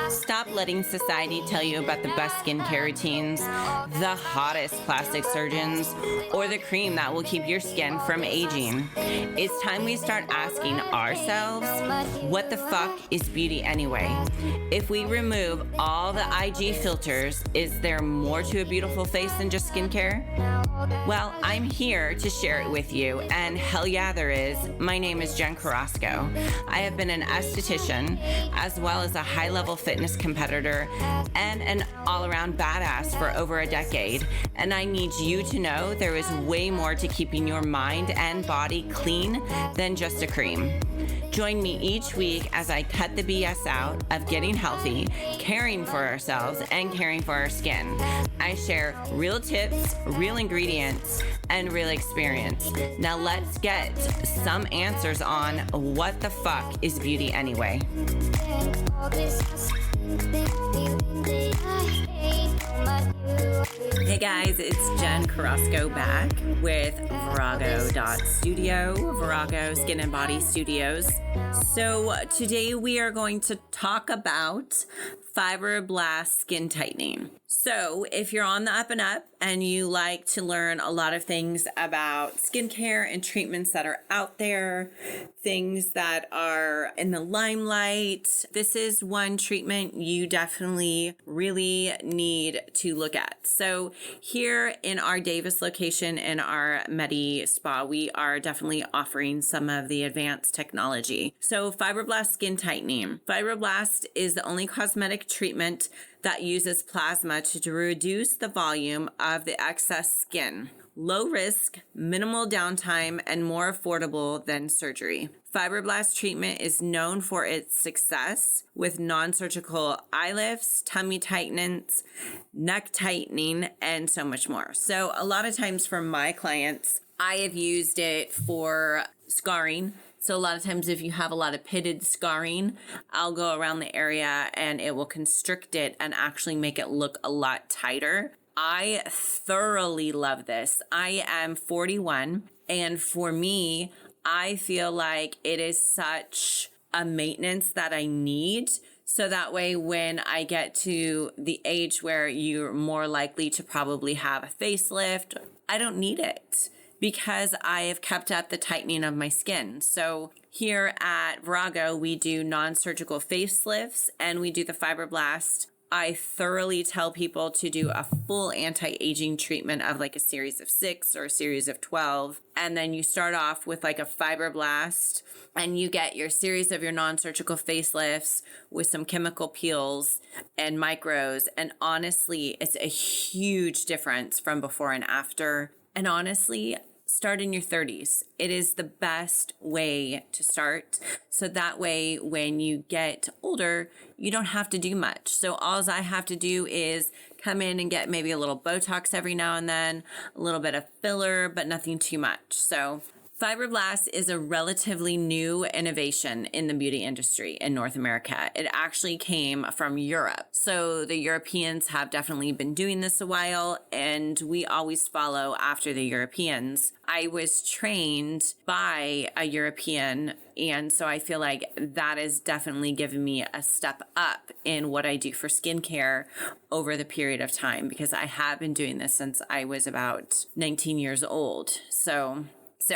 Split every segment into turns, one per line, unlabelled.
Stop letting society tell you about the best skincare routines, the hottest plastic surgeons, or the cream that will keep your skin from aging. It's time we start asking ourselves, what the fuck is beauty anyway? If we remove all the IG filters, is there more to a beautiful face than just skincare? Well, I'm here to share it with you, and hell yeah, there is. My name is Jen Carrasco. I have been an esthetician, as well as a high-level fitness competitor, and an all-around badass for over a decade. And I need you to know there is way more to keeping your mind and body clean than just a cream. Join me each week as I cut the BS out of getting healthy, caring for ourselves, and caring for our skin. I share real tips, real ingredients, and real experience. Now let's get some answers on what the fuck is beauty anyway. Hey guys, it's Jen Carrasco back with Virago.studio, Virago Skin and Body Studios. So today we are going to talk about Fibroblast skin tightening. So if you're on the up and up and you like to learn a lot of things about skincare and treatments that are out there, things that are in the limelight, this is one treatment you definitely really need to look at. So here in our Davis location in our Medi Spa, we are definitely offering some of the advanced technology. So Fibroblast skin tightening. Fibroblast is the only cosmetic treatment that uses plasma to reduce the volume of the excess skin. Low risk, minimal downtime, and more affordable than surgery. Fibroblast treatment is known for its success with non-surgical eye lifts, tummy tightenings, neck tightening, and so much more. So a lot of times for my clients, I have used it for scarring. So a lot of times if you have a lot of pitted scarring, I'll go around the area and it will constrict it and actually make it look a lot tighter. I thoroughly love this. I am 41, and for me, I feel like it is such a maintenance that I need. So that way, when I get to the age where you're more likely to probably have a facelift, I don't need it, because I have kept up the tightening of my skin. So here at Virago, we do non-surgical facelifts and we do the Fibroblast. I thoroughly tell people to do a full anti-aging treatment of like a series of 6 or a series of 12. And then you start off with like a Fibroblast and you get your series of your non-surgical facelifts with some chemical peels and micros. And honestly, it's a huge difference from before and after. And honestly, start in your 30s. It is the best way to start. So that way, when you get older, you don't have to do much. So all I have to do is come in and get maybe a little Botox every now and then, a little bit of filler, but nothing too much. So Fibroblast is a relatively new innovation in the beauty industry in North America. It actually came from Europe. So the Europeans have definitely been doing this a while, and we always follow after the Europeans. I was trained by a European, and so I feel like that has definitely given me a step up in what I do for skincare over the period of time, because I have been doing this since I was about 19 years old. So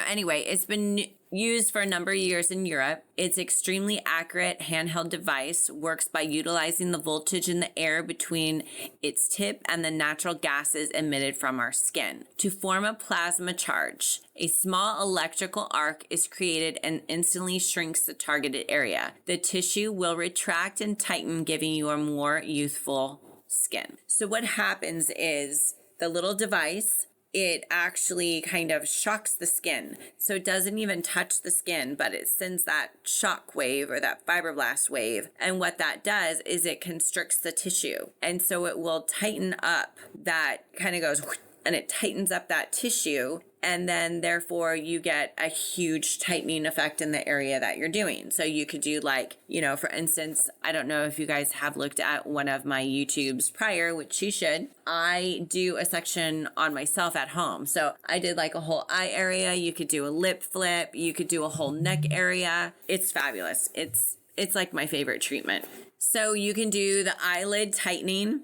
anyway, it's been used for a number of years in Europe. It's extremely accurate handheld device, works by utilizing the voltage in the air between its tip and the natural gases emitted from our skin to form a plasma charge. A small electrical arc is created and instantly shrinks the targeted area. The tissue will retract and tighten, giving you a more youthful skin. So what happens is the little device, it actually kind of shocks the skin. So it doesn't even touch the skin, but it sends that shock wave or that Fibroblast wave. And what that does is it constricts the tissue. And so it will tighten up, that kind of goes, and it tightens up that tissue And then therefore you get a huge tightening effect in the area that you're doing. So you could do like, for instance, I don't know if you guys have looked at one of my YouTubes prior, which you should. I do a section on myself at home. So I did like a whole eye area. You could do a lip flip. You could do a whole neck area. It's fabulous. It's like my favorite treatment. So you can do the eyelid tightening,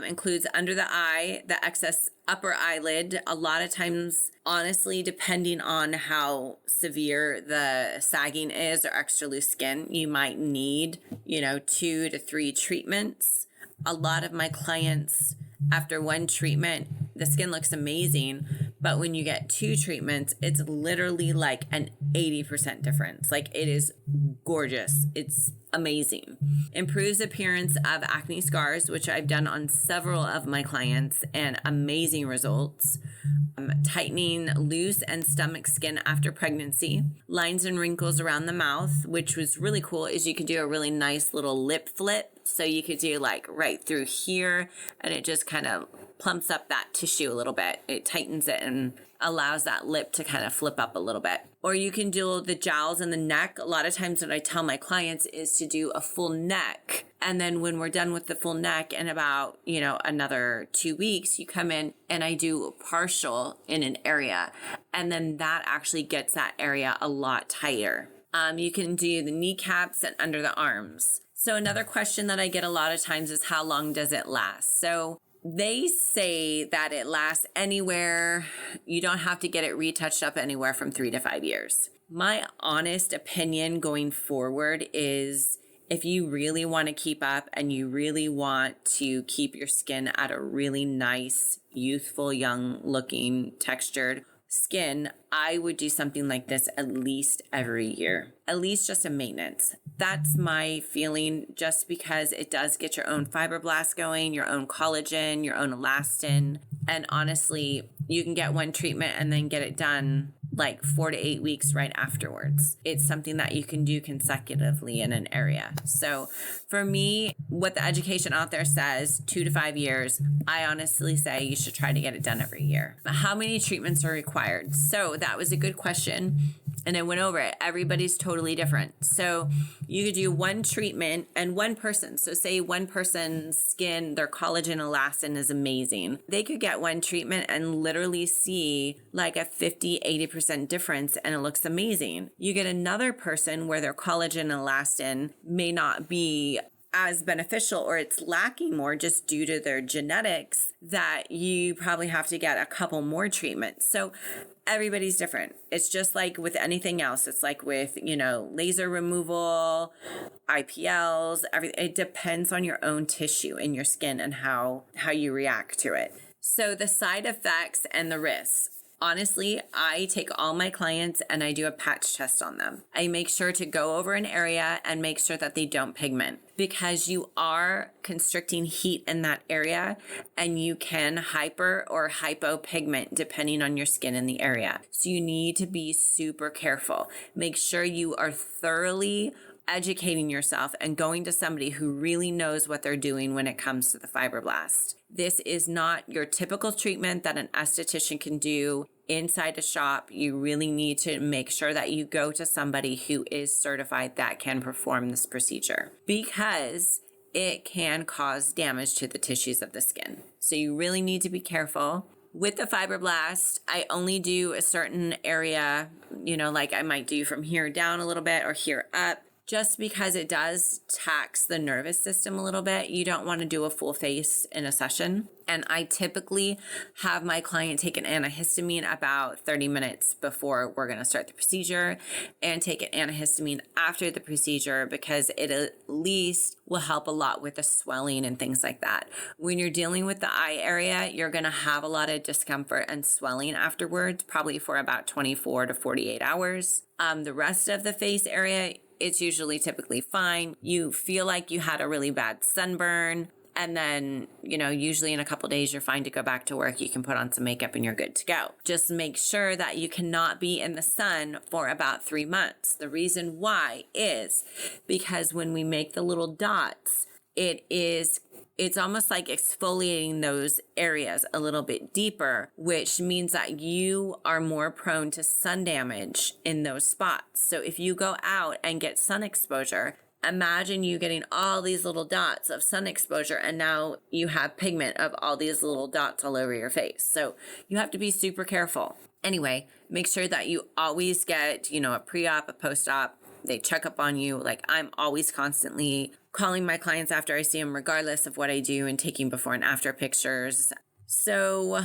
includes under the eye, the excess upper eyelid. A lot of times, honestly, depending on how severe the sagging is or extra loose skin, you might need, 2 to 3 treatments. A lot of my clients, after one treatment, the skin looks amazing. But when you get 2 treatments, it's literally like an 80% difference. Like, it is gorgeous. It's amazing. Improves appearance of acne scars, which I've done on several of my clients, and amazing results. Tightening loose and stomach skin after pregnancy. Lines and wrinkles around the mouth, which was really cool, is you could do a really nice little lip flip. So you could do like right through here, and it just kind of plumps up that tissue a little bit. It tightens it and allows that lip to kind of flip up a little bit. Or you can do the jowls and the neck. A lot of times what I tell my clients is to do a full neck. And then when we're done with the full neck in about, another 2 weeks, you come in and I do partial in an area. And then that actually gets that area a lot tighter. You can do the kneecaps and under the arms. So another question that I get a lot of times is, how long does it last? So they say that it lasts anywhere. You don't have to get it retouched up anywhere from 3 to 5 years. My honest opinion going forward is, if you really want to keep up and you really want to keep your skin at a really nice, youthful, young looking, textured skin, I would do something like this at least every year, at least just a maintenance. That's my feeling, just because it does get your own fibroblast going, your own collagen, your own elastin. And honestly, you can get one treatment and then get it done like 4 to 8 weeks right afterwards. It's something that you can do consecutively in an area. So for me, what the education out there says, 2 to 5 years, I honestly say you should try to get it done every year. But how many treatments are required? So that was a good question. And I went over it. Everybody's totally different. So you could do one treatment and one person. So say one person's skin, their collagen elastin is amazing. They could get one treatment and literally see like a 50-80% difference, and it looks amazing. You get another person where their collagen elastin may not be as beneficial, or it's lacking more just due to their genetics, that you probably have to get a couple more treatments. So everybody's different. It's just like with anything else. It's like with, laser removal, IPLs, everything. It depends on your own tissue in your skin and how you react to it. So the side effects and the risks. Honestly, I take all my clients and I do a patch test on them. I make sure to go over an area and make sure that they don't pigment, because you are constricting heat in that area and you can hyper or hypopigment depending on your skin in the area. So you need to be super careful. Make sure you are thoroughly educating yourself and going to somebody who really knows what they're doing when it comes to the fibroblast. This is not your typical treatment that an esthetician can do inside a shop. You really need to make sure that you go to somebody who is certified that can perform this procedure, because it can cause damage to the tissues of the skin. So you really need to be careful. With the fibroblast, I only do a certain area, like I might do from here down a little bit or here up, just because it does tax the nervous system a little bit. You don't want to do a full face in a session. And I typically have my client take an antihistamine about 30 minutes before we're going to start the procedure, and take an antihistamine after the procedure, because it at least will help a lot with the swelling and things like that. When you're dealing with the eye area, you're going to have a lot of discomfort and swelling afterwards, probably for about 24 to 48 hours. The rest of the face area, it's usually typically fine. You feel like you had a really bad sunburn, and then, usually in a couple days, you're fine to go back to work. You can put on some makeup and you're good to go. Just make sure that you cannot be in the sun for about 3 months. The reason why is because when we make the little dots, it is it's almost like exfoliating those areas a little bit deeper, which means that you are more prone to sun damage in those spots. So if you go out and get sun exposure, imagine you getting all these little dots of sun exposure, and now you have pigment of all these little dots all over your face. So you have to be super careful. Anyway, make sure that you always get, a pre-op, a post-op. They check up on you. Like, I'm always constantly calling my clients after I see them, regardless of what I do, and taking before and after pictures. So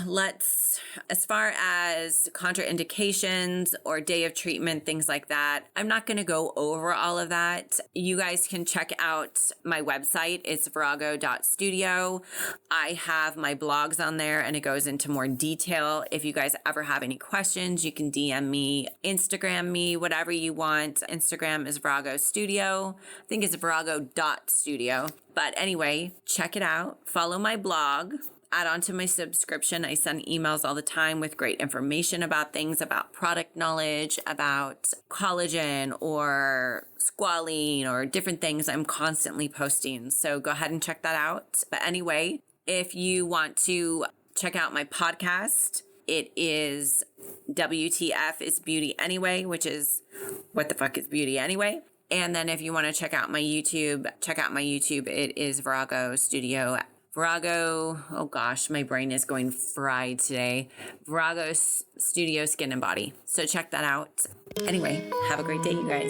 as far as contraindications or day of treatment, things like that, I'm not going to go over all of that. You guys can check out my website. It's virago.studio. I have my blogs on there and it goes into more detail. If you guys ever have any questions, you can DM me, Instagram me, whatever you want. Instagram is Virago Studio. I think it's virago.studio. But anyway, check it out. Follow my blog. Add on to my subscription. I send emails all the time with great information about things, about product knowledge, about collagen or squalene or different things I'm constantly posting. So go ahead and check that out. But anyway, if you want to check out my podcast, it is WTF is Beauty Anyway, which is what the fuck is beauty anyway. And then if you want to check out my YouTube, it is Virago Studio. Virago, oh gosh, my brain is going fried today. Virago Studio Skin and Body. So check that out. Anyway, have a great day, you guys.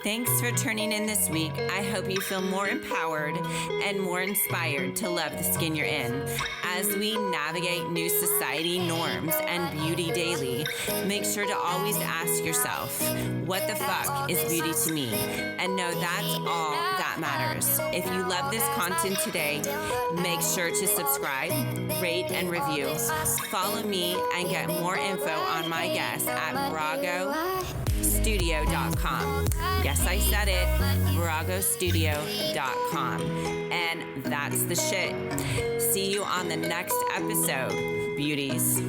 Thanks for tuning in this week. I hope you feel more empowered and more inspired to love the skin you're in. As we navigate new society norms and beauty daily, make sure to always ask yourself, what the fuck is beauty to me? And know that's all that matters. If you love this content today, make sure to subscribe, rate, and review. Follow me and get more info on my guests at viragostudio.com. Yes, I said it, viragostudio.com. And that's the shit. See you on the next episode, beauties.